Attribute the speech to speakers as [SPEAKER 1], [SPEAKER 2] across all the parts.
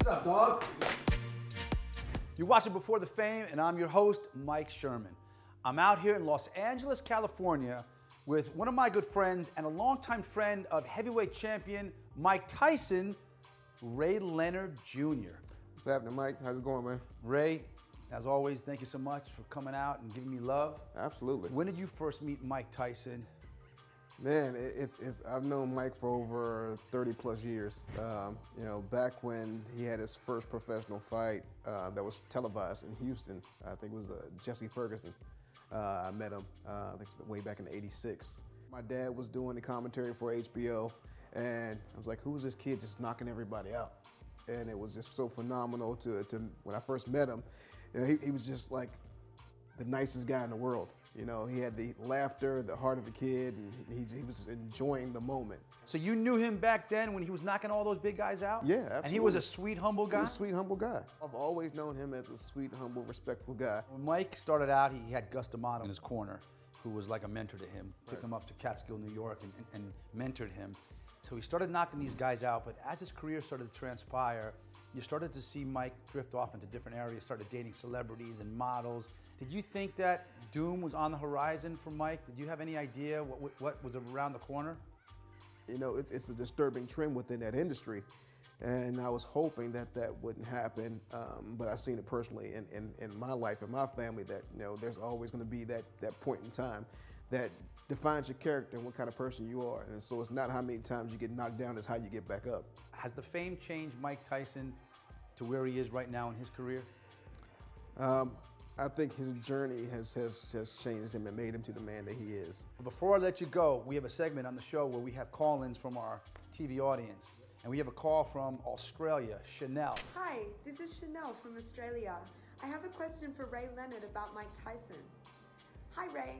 [SPEAKER 1] What's up, dog? You're watching Before the Fame, and I'm your host, Mike Sherman. I'm out here in Los Angeles, California, with one of my good friends and a longtime friend of heavyweight champion Mike Tyson, Ray Leonard Jr.
[SPEAKER 2] What's happening, Mike? How's it going, man?
[SPEAKER 1] Ray, as always, thank you so much for coming out and giving me love.
[SPEAKER 2] Absolutely.
[SPEAKER 1] When did you first meet Mike Tyson?
[SPEAKER 2] Man, I've known Mike for over 30 plus years. You know, back when he had his first professional fight that was televised in Houston, I think it was Jesse Ferguson. I met him, I think it's way back in '86. My dad was doing the commentary for HBO, and I was like, who's this kid just knocking everybody out? And it was just so phenomenal to when I first met him. You know, he was just like the nicest guy in the world. You know, he had the laughter, the heart of a kid, and he was enjoying the moment.
[SPEAKER 1] So you knew him back then when he was knocking all those big guys out?
[SPEAKER 2] Yeah, absolutely.
[SPEAKER 1] And he was a sweet, humble guy?
[SPEAKER 2] He was a sweet, humble guy. I've always known him as a sweet, humble, respectful guy.
[SPEAKER 1] When Mike started out, he had Gus D'Amato in his corner, who was like a mentor to him. Took him up to Catskill, New York, and mentored him. So he started knocking these guys out, but as his career started to transpire, you started to see Mike drift off into different areas, started dating celebrities and models. Did you think that doom was on the horizon for Mike? Did you have any idea what was around the corner?
[SPEAKER 2] You know, it's a disturbing trend within that industry, and I was hoping that that wouldn't happen, but I've seen it personally in my life and my family that, you know, there's always going to be that point in time that defines your character and what kind of person you are. And so it's not how many times you get knocked down, it's how you get back up.
[SPEAKER 1] Has the fame changed Mike Tyson to where he is right now in his career?
[SPEAKER 2] I think his journey has changed him and made him to the man that he is.
[SPEAKER 1] Before I let you go, we have a segment on the show where we have call-ins from our TV audience. And we have a call from Australia, Chanel.
[SPEAKER 3] Hi, this is Chanel from Australia. I have a question for Ray Leonard about Mike Tyson. Hi, Ray.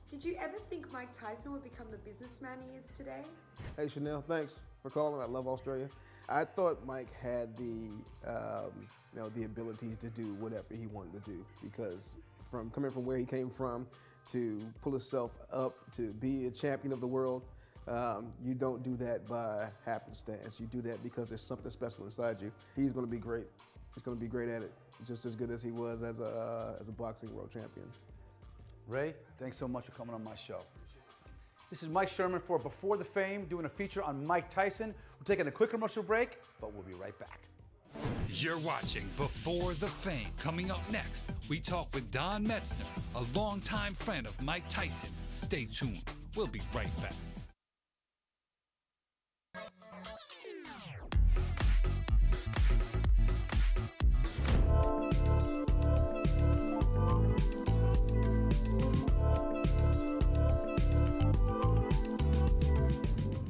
[SPEAKER 3] Did you ever think Mike Tyson would become the businessman he is today?
[SPEAKER 2] Hey, Chanel, thanks for calling. I love Australia. I thought Mike had the ability to do whatever he wanted to do, because coming from where he came from to pull himself up to be a champion of the world, you don't do that by happenstance. You do that because there's something special inside you. He's going to be great. He's going to be great at it, just as good as he was as a boxing world champion.
[SPEAKER 1] Ray, thanks so much for coming on my show. This is Mike Sherman for Before the Fame, doing a feature on Mike Tyson. We're taking a quick commercial break, but we'll be right back.
[SPEAKER 4] You're watching Before the Fame. Coming up next, we talk with Don Metzner, a longtime friend of Mike Tyson. Stay tuned. We'll be right back.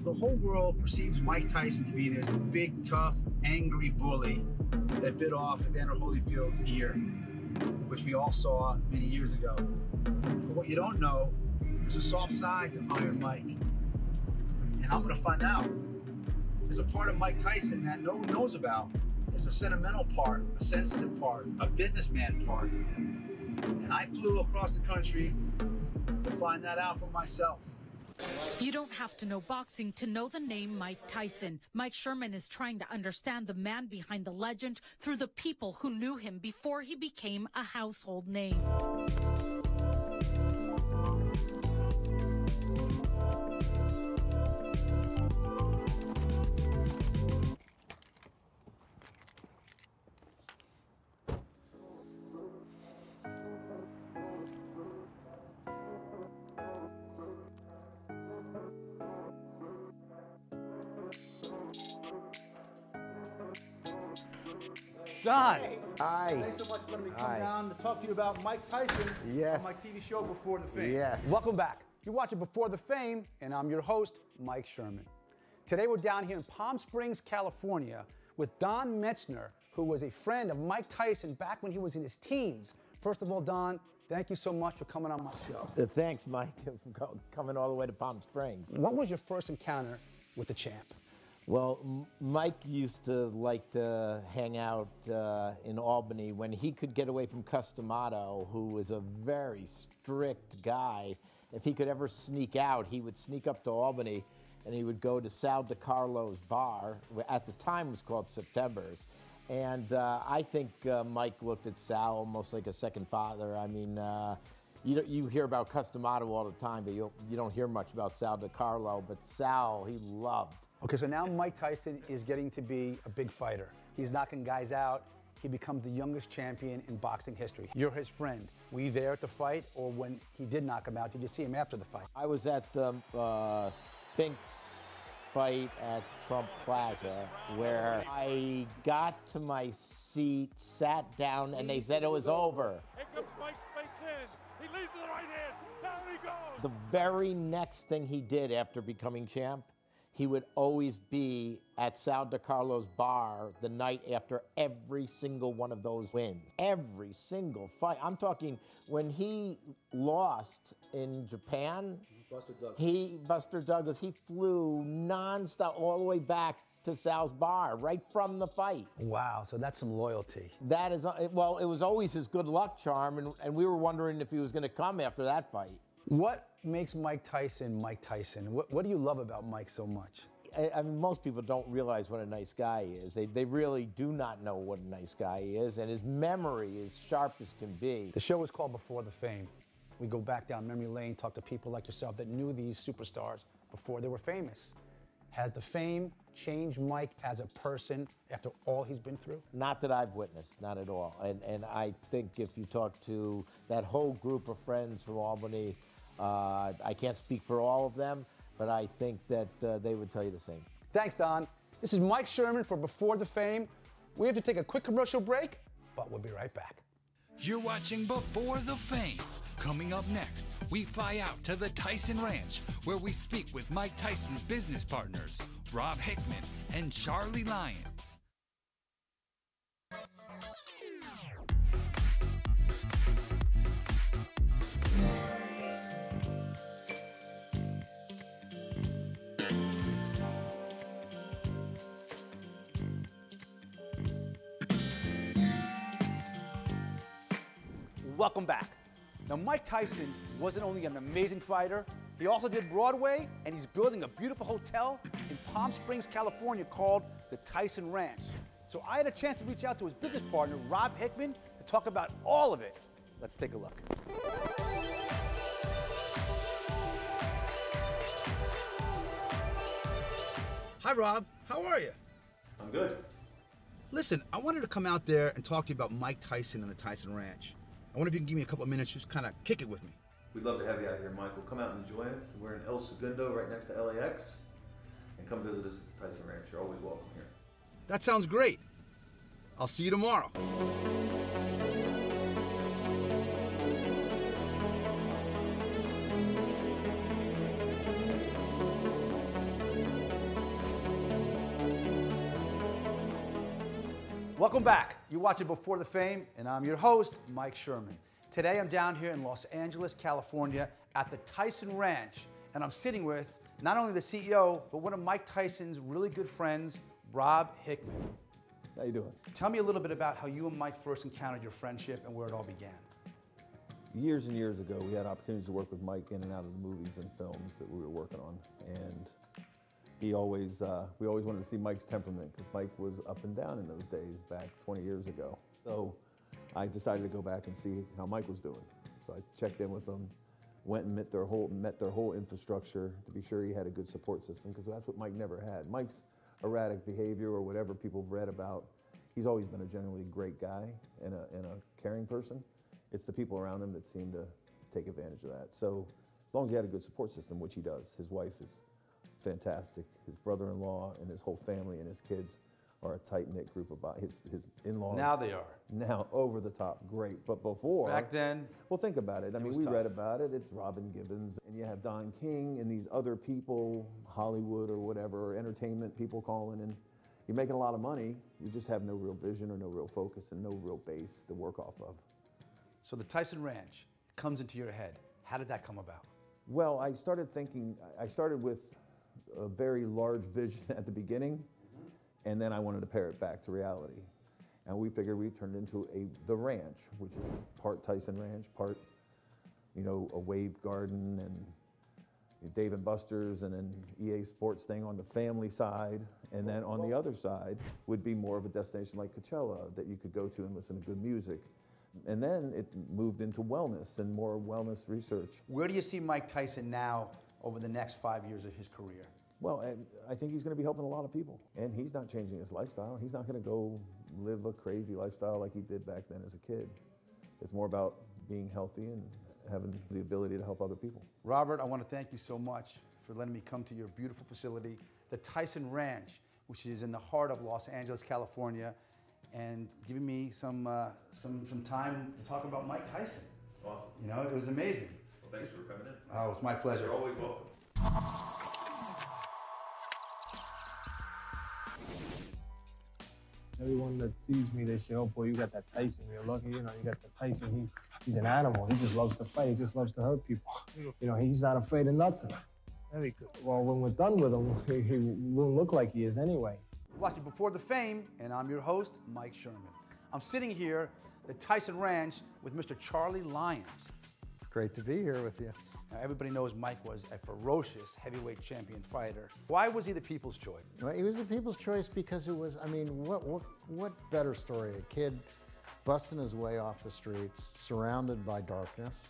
[SPEAKER 1] The whole world perceives Mike Tyson to be this big, tough, angry bully that bit off Evander Holyfield's ear, which we all saw many years ago. But what you don't know, there's a soft side to Iron Mike. And I'm gonna find out. There's a part of Mike Tyson that no one knows about. There's a sentimental part, a sensitive part, a businessman part. And I flew across the country to find that out for myself.
[SPEAKER 5] You don't have to know boxing to know the name Mike Tyson. Mike Sherman is trying to understand the man behind the legend through the people who knew him before he became a household name.
[SPEAKER 1] Don.
[SPEAKER 6] Hi.
[SPEAKER 1] Thanks so much for letting me come down to talk to you about Mike Tyson
[SPEAKER 6] Yes.
[SPEAKER 1] on my TV show Before the Fame.
[SPEAKER 6] Yes.
[SPEAKER 1] Welcome back. You're watching Before the Fame, and I'm your host, Mike Sherman. Today we're down here in Palm Springs, California, with Don Metzner, who was a friend of Mike Tyson back when he was in his teens. First of all, Don, thank you so much for coming on my show.
[SPEAKER 6] Thanks, Mike, for coming all the way to Palm Springs.
[SPEAKER 1] What was your first encounter with the champ?
[SPEAKER 6] Well, Mike used to like to hang out in Albany when he could get away from Gus D'Amato, who was a very strict guy. If he could ever sneak out, he would sneak up to Albany and he would go to Sal DiCarlo's bar, at the time was called September's, And I think Mike looked at Sal almost like a second father. I mean, you hear about Customato all the time, but you don't hear much about Sal DiCarlo. But Sal, he loved.
[SPEAKER 1] Okay, so now Mike Tyson is getting to be a big fighter. He's knocking guys out. He becomes the youngest champion in boxing history. You're his friend. Were you there at the fight, or when he did knock him out, did you see him after the fight?
[SPEAKER 6] I was at the Spinks fight at Trump Plaza, where I got to my seat, sat down, and they said it was over.
[SPEAKER 7] Here comes Mike Spinks in. He leads to the right hand. Down he goes.
[SPEAKER 6] The very next thing he did after becoming champ, he would always be at Sal DiCarlo's bar the night after every single one of those wins. Every single fight. I'm talking when he lost in Japan, Buster Douglas, he flew nonstop all the way back to Sal's bar right from the fight.
[SPEAKER 1] Wow, so that's some loyalty.
[SPEAKER 6] That is, well, it was always his good luck charm, and we were wondering if he was going to come after that fight.
[SPEAKER 1] What makes Mike Tyson Mike Tyson? What do you love about Mike so much?
[SPEAKER 6] I mean, most people don't realize what a nice guy is. They really do not know what a nice guy is, and his memory is sharp as can be.
[SPEAKER 1] The show is called Before the Fame. We go back down memory lane, talk to people like yourself that knew these superstars before they were famous. Has the fame changed Mike as a person after all he's been through?
[SPEAKER 6] Not that I've witnessed, not at all. And I think if you talk to that whole group of friends from Albany, I can't speak for all of them, but I think that they would tell you the same.
[SPEAKER 1] Thanks, Don. This is Mike Sherman for Before the Fame. We have to take a quick commercial break, but we'll be right back.
[SPEAKER 4] You're watching Before the Fame. Coming up next, we fly out to the Tyson Ranch, where we speak with Mike Tyson's business partners, Rob Hickman and Charlie Lyons.
[SPEAKER 1] Welcome back. Now, Mike Tyson wasn't only an amazing fighter, he also did Broadway, and he's building a beautiful hotel in Palm Springs, California called the Tyson Ranch. So I had a chance to reach out to his business partner, Rob Hickman, to talk about all of it. Let's take a look. Hi, Rob. How are you?
[SPEAKER 8] I'm good.
[SPEAKER 1] Listen, I wanted to come out there and talk to you about Mike Tyson and the Tyson Ranch. I wonder if you can give me a couple of minutes, just kind of kick it with me.
[SPEAKER 8] We'd love to have you out here, Michael. Come out and enjoy it. We're in El Segundo, right next to LAX. And come visit us at the Tyson Ranch. You're always welcome here.
[SPEAKER 1] That sounds great. I'll see you tomorrow. Welcome back. You're watching Before the Fame, and I'm your host, Mike Sherman. Today I'm down here in Los Angeles, California at the Tyson Ranch, and I'm sitting with not only the CEO, but one of Mike Tyson's really good friends, Rob Hickman.
[SPEAKER 2] How you doing?
[SPEAKER 1] Tell me a little bit about how you and Mike first encountered your friendship and where it all began.
[SPEAKER 2] Years and years ago, we had opportunities to work with Mike in and out of the movies and films that we were working on, and we always wanted to see Mike's temperament, because Mike was up and down in those days back 20 years ago. So I decided to go back and see how Mike was doing. So I checked in with them, went and met their whole infrastructure to be sure he had a good support system, because that's what Mike never had. Mike's erratic behavior or whatever people have read about, he's always been a generally great guy and a caring person. It's the people around him that seem to take advantage of that. So as long as he had a good support system, which he does, his wife is fantastic. His brother-in-law and his whole family and his kids are a tight-knit group about his in-laws.
[SPEAKER 1] Now they are.
[SPEAKER 2] Now over the top, great. But before,
[SPEAKER 1] Back then,
[SPEAKER 2] well, think about it. I mean,
[SPEAKER 1] was
[SPEAKER 2] we
[SPEAKER 1] tough.
[SPEAKER 2] read about it. It's Robin Givens, and you have Don King and these other people, Hollywood or whatever, or entertainment people calling, and you're making a lot of money. You just have no real vision or no real focus and no real base to work off of.
[SPEAKER 1] so the Tyson Ranch comes into your head. How did that come about?
[SPEAKER 2] Well, I started with a very large vision at the beginning, and then I wanted to pare it back to reality. And we figured we turned into the ranch, which is part Tyson Ranch, part, a wave garden and
[SPEAKER 8] Dave and Buster's and then EA Sports thing on the family side. And then on the other side would be more of a destination like Coachella that you could go to and listen to good music. And then it moved into wellness and more wellness research.
[SPEAKER 1] Where do you see Mike Tyson now over the next 5 years of his career?
[SPEAKER 8] Well, and I think he's going to be helping a lot of people. And he's not changing his lifestyle. He's not going to go live a crazy lifestyle like he did back then as a kid. It's more about being healthy and having the ability to help other people.
[SPEAKER 1] Robert, I want to thank you so much for letting me come to your beautiful facility, the Tyson Ranch, which is in the heart of Los Angeles, California, and giving me some time to talk about Mike Tyson.
[SPEAKER 8] Awesome.
[SPEAKER 1] You know, it was amazing.
[SPEAKER 8] Well, thanks for coming in.
[SPEAKER 1] Oh, it's my pleasure.
[SPEAKER 8] You're always welcome.
[SPEAKER 9] Everyone that sees me, they say, oh boy, you got that Tyson. You're lucky, you know, you got the Tyson. He's an animal. He just loves to fight. He just loves to hurt people. You know, he's not afraid of nothing. Very good. Well, when we're done with him, he won't look like he is anyway.
[SPEAKER 1] Watching Before the Fame, and I'm your host, Mike Sherman. I'm sitting here at the Tyson Ranch with Mr. Charlie Lyons.
[SPEAKER 10] Great to be here with you.
[SPEAKER 1] Now, everybody knows Mike was a ferocious heavyweight champion fighter. Why was he the people's choice?
[SPEAKER 10] Well, he was the people's choice because it was, I mean, what better story? A kid busting his way off the streets, surrounded by darkness,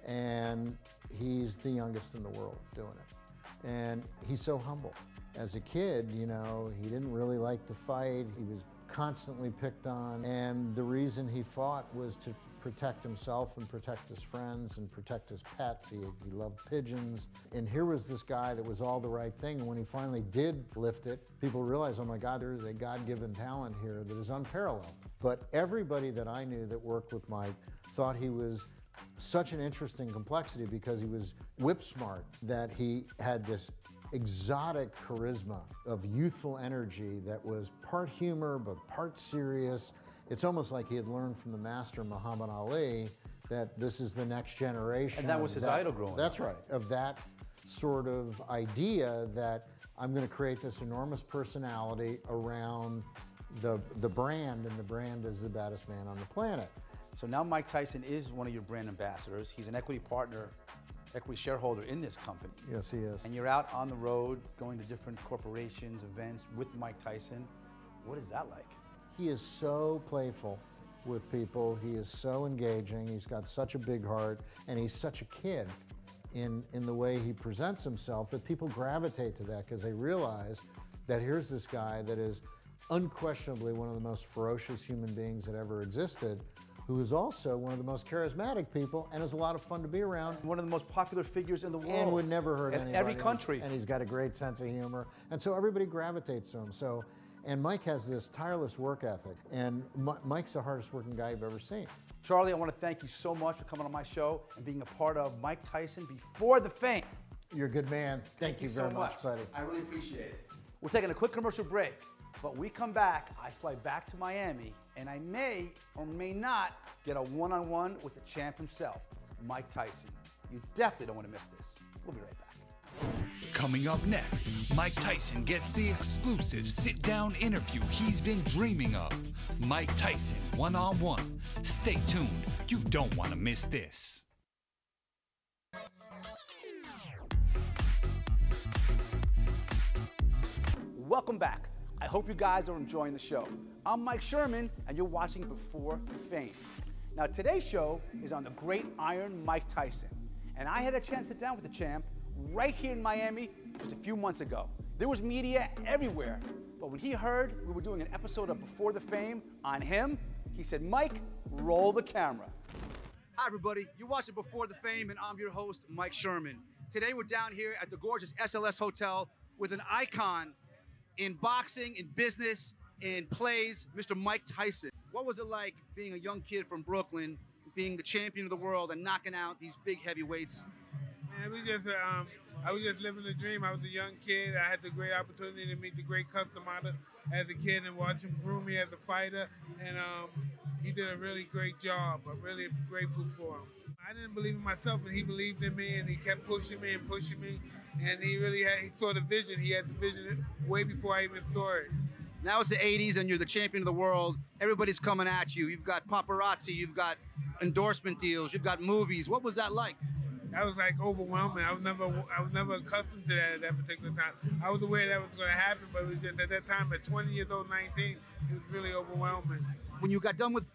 [SPEAKER 10] and he's the youngest in the world doing it. And he's so humble. As a kid, you know, he didn't really like to fight. He was constantly picked on, and the reason he fought was to protect himself and protect his friends and protect his pets. He loved pigeons. And here was this guy that was all the right thing. And when he finally did lift it, people realized, oh my God, there is a God-given talent here that is unparalleled. But everybody that I knew that worked with Mike thought he was such an interesting complexity because he was whip smart, that he had this exotic charisma of youthful energy that was part humor but part serious. It's almost like he had learned from the master Muhammad Ali that this is the next generation.
[SPEAKER 1] And that was his idol growing up.
[SPEAKER 10] That's right, of that sort of idea that I'm going to create this enormous personality around the brand, and the brand is the baddest man on the planet.
[SPEAKER 1] So now Mike Tyson is one of your brand ambassadors. He's an equity partner, equity shareholder in this company.
[SPEAKER 10] Yes, he is.
[SPEAKER 1] And you're out on the road going to different corporations, events with Mike Tyson. What is that like?
[SPEAKER 10] He is so playful with people. He is so engaging. He's got such a big heart, and he's such a kid in the way he presents himself that people gravitate to that because they realize that here's this guy that is unquestionably one of the most ferocious human beings that ever existed, who is also one of the most charismatic people and is a lot of fun to be around.
[SPEAKER 1] One of the most popular figures in the world.
[SPEAKER 10] And would never hurt anybody.
[SPEAKER 1] Every country.
[SPEAKER 10] And he's got a great sense of humor. And so everybody gravitates to him. And Mike has this tireless work ethic. And Mike's the hardest working guy you've ever seen.
[SPEAKER 1] Charlie, I want to thank you so much for coming on my show and being a part of Mike Tyson Before the Fame.
[SPEAKER 10] You're a good man. Thank you very much, buddy.
[SPEAKER 1] I really appreciate it. We're taking a quick commercial break, but we come back, I fly back to Miami, and I may or may not get a one-on-one with the champ himself, Mike Tyson. You definitely don't want to miss this. We'll be right back.
[SPEAKER 4] Coming up next, Mike Tyson gets the exclusive sit-down interview he's been dreaming of. Mike Tyson, one-on-one. Stay tuned. You don't want to miss this.
[SPEAKER 1] Welcome back. I hope you guys are enjoying the show. I'm Mike Sherman, and you're watching Before the Fame. Now, today's show is on the great Iron Mike Tyson, and I had a chance to sit down with the champ right here in Miami just a few months ago. There was media everywhere, but when he heard we were doing an episode of Before the Fame on him, he said, Mike, roll the camera. Hi, everybody. You're watching Before the Fame, and I'm your host, Mike Sherman. Today, we're down here at the gorgeous SLS Hotel with an icon in boxing, in business, in plays, Mr. Mike Tyson. What was it like being a young kid from Brooklyn, being the champion of the world and knocking out these big heavyweights?
[SPEAKER 9] Man, I was just living the dream. I was a young kid. I had the great opportunity to meet the great customer as a kid and watch him groom me as a fighter. And he did a really great job. I'm really grateful for him. I didn't believe in myself, and he believed in me, and he kept pushing me and pushing me. And he saw the vision. He had the vision way before I even saw it.
[SPEAKER 1] Now it's the 80s, and you're the champion of the world. Everybody's coming at you. You've got paparazzi. You've got endorsement deals. You've got movies. What was that like?
[SPEAKER 9] that was like overwhelming. I was never accustomed to that at that particular time. I was aware that was going to happen, but it was just at that time, at 20 years old, 19, it was really overwhelming.
[SPEAKER 1] When you got done with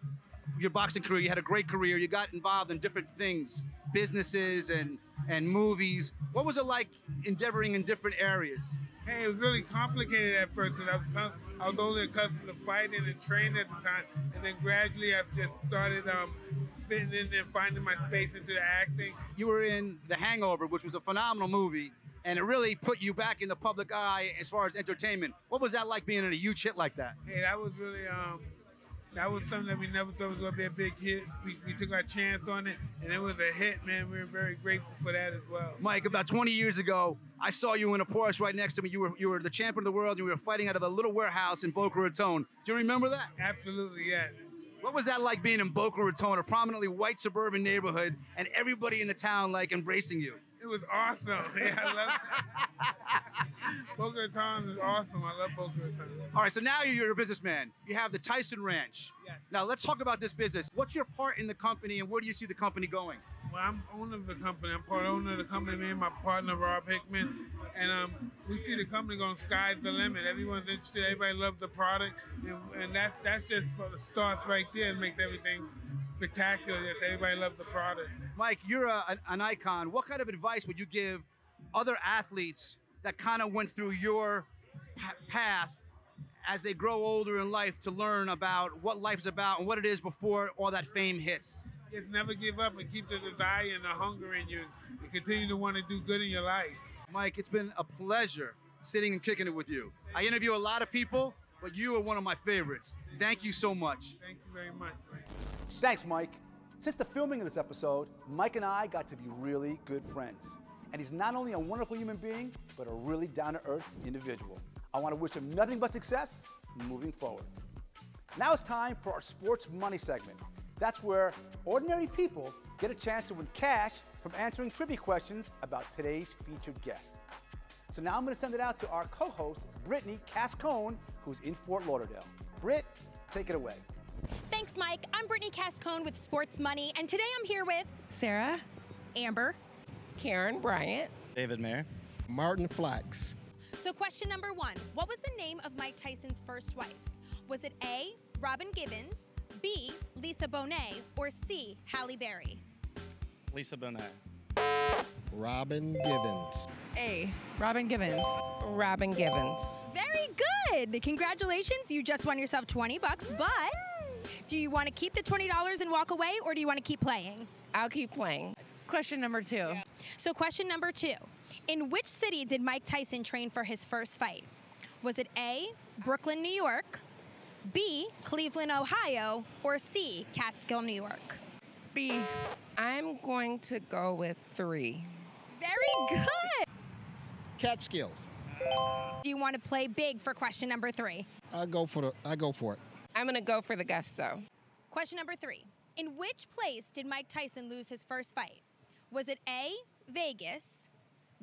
[SPEAKER 1] your boxing career, you had a great career. You got involved in different things, businesses and movies. What was it like endeavoring in different areas?
[SPEAKER 9] Hey, it was really complicated at first because I was only accustomed to fighting and training at the time, and then gradually I just started fitting in and finding my space into the acting.
[SPEAKER 1] You were in The Hangover, which was a phenomenal movie, and it really put you back in the public eye as far as entertainment. What was that like being in a huge hit like that?
[SPEAKER 9] Hey, that was really that was something that we never thought was going to be a big hit. We took our chance on it, and it was a hit, man. We were very grateful for that as well.
[SPEAKER 1] Mike, about 20 years ago, I saw you in a Porsche right next to me. You were the champion of the world, and you were fighting out of a little warehouse in Boca Raton. Do you remember that?
[SPEAKER 9] Absolutely, yeah.
[SPEAKER 1] What was that like being in Boca Raton, a prominently white suburban neighborhood, and everybody in the town like embracing you?
[SPEAKER 9] It was awesome. Yeah, I love it. Boca Raton is awesome. I love Boca Raton.
[SPEAKER 1] All right, so now you're a businessman. You have the Tyson Ranch.
[SPEAKER 9] Yes.
[SPEAKER 1] Now let's talk about this business. What's your part in the company, and where do you see the company going?
[SPEAKER 9] Well, I'm owner of the company. I'm part owner of the company, me and my partner, Rob Hickman. And we see the company going sky's the limit. Everyone's interested. Everybody loves the product. And that's just for the starts right there and makes everything spectacular. Yes, everybody loves the product.
[SPEAKER 1] Mike, you're an icon. What kind of advice would you give other athletes that kind of went through your path as they grow older in life to learn about what life's about and what it is before all that fame hits?
[SPEAKER 9] Just never give up and keep the desire and the hunger in you and continue to want to do good in your life.
[SPEAKER 1] Mike, it's been a pleasure sitting and kicking it with you. I interview a lot of people, but you are one of my favorites. Thank you so much.
[SPEAKER 9] Thank you very much.
[SPEAKER 1] Thanks, Mike. Since the filming of this episode, Mike and I got to be really good friends. And he's not only a wonderful human being, but a really down-to-earth individual. I want to wish him nothing but success moving forward. Now it's time for our sports money segment. That's where ordinary people get a chance to win cash from answering trivia questions about today's featured guest. So now I'm going to send it out to our co-host, Brittany Cascone, who's in Fort Lauderdale. Britt, take it away.
[SPEAKER 11] Thanks, Mike. I'm Brittany Cascone with Sports Money, and today I'm here with
[SPEAKER 12] Sarah,
[SPEAKER 11] Amber,
[SPEAKER 12] Karen Bryant,
[SPEAKER 13] David Mayer,
[SPEAKER 14] Martin Flax.
[SPEAKER 11] So question number 1, what was the name of Mike Tyson's first wife? Was it A, Robin Givens, B, Lisa Bonet, or C, Halle Berry?
[SPEAKER 13] Lisa Bonet.
[SPEAKER 14] Robin Givens.
[SPEAKER 12] A, Robin Givens. Robin Givens.
[SPEAKER 11] Very good. Congratulations. You just won yourself $20, but do you want to keep the $20 and walk away, or do you want to keep playing?
[SPEAKER 12] I'll keep playing. Question number 2. Yeah.
[SPEAKER 11] So question number 2. In which city did Mike Tyson train for his first fight? Was it A, Brooklyn, New York, B, Cleveland, Ohio, or C, Catskill, New York?
[SPEAKER 12] B. I'm going to go with 3.
[SPEAKER 11] Very good.
[SPEAKER 14] Catskills.
[SPEAKER 11] Do you want to play big for question number 3?
[SPEAKER 14] I go for it.
[SPEAKER 12] I'm going to go for the gusto.
[SPEAKER 11] Question number 3. In which place did Mike Tyson lose his first fight? Was it A, Vegas,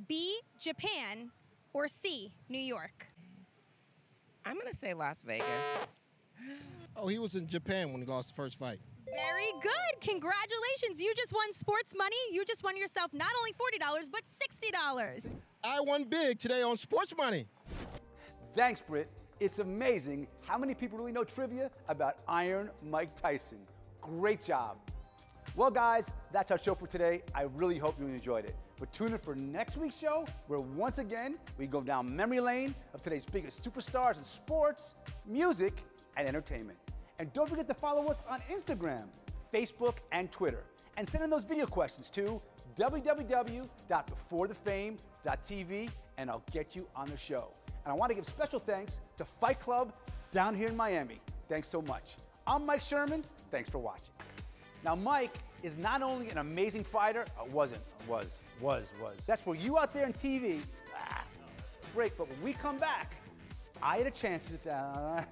[SPEAKER 11] B, Japan, or C, New York?
[SPEAKER 12] I'm going to say Las Vegas.
[SPEAKER 14] Oh, he was in Japan when he lost the first fight.
[SPEAKER 11] Very good. Congratulations. You just won sports money. You just won yourself not only $40, but $60.
[SPEAKER 14] I won big today on Sports Money.
[SPEAKER 1] Thanks, Britt. It's amazing how many people really know trivia about Iron Mike Tyson. Great job. Well, guys, that's our show for today. I really hope you enjoyed it. But tune in for next week's show, where once again, we go down memory lane of today's biggest superstars in sports, music, and entertainment. And don't forget to follow us on Instagram, Facebook, and Twitter. And send in those video questions to www.beforethefame.tv, and I'll get you on the show. And I want to give special thanks to Fight Club down here in Miami. Thanks so much. I'm Mike Sherman. Thanks for watching. Now, Mike is not only an amazing fighter, was. That's for you out there on TV. Break, but when we come back, I had a chance to sit down.